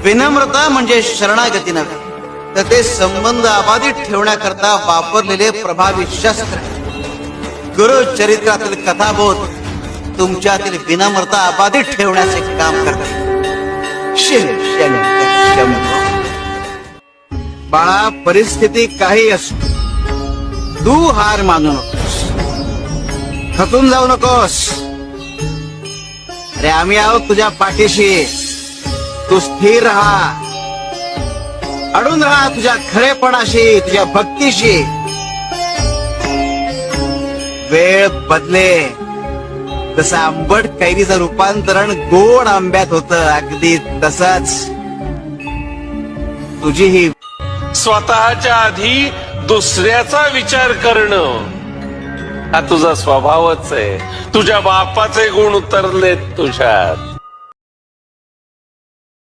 विनम्रता म्हणजे शरणागती नव्हे, तर ते संबंध अबाधित ठेवण्याकरता वापरलेले प्रभावी शस्त्र. गुरु चरित्रातील कथाबोध तुमच्यातील विनम्रता अबाधित ठेवण्याचे काम करते. बाळा, परिस्थिती काही असो, तू हार मानू नकोस, खचून जाऊ नकोस. अरे आम्ही आहोत तुझ्या पाठीशी. तू स्थिर राहा, अडून राहा तुझ्या खरेपणाशी, तुझ्या भक्तीशी. वेळ बदले तसं आंबट कैरीचं रूपांतरण गोड आंब्यात होतं, अगदी तसंच तुझी ही स्वतःच्या आधी दुसऱ्याचा विचार करणं हा तुझा स्वभावच आहे. तुझ्या बापाचे गुण उतरलेत तुझ्यात.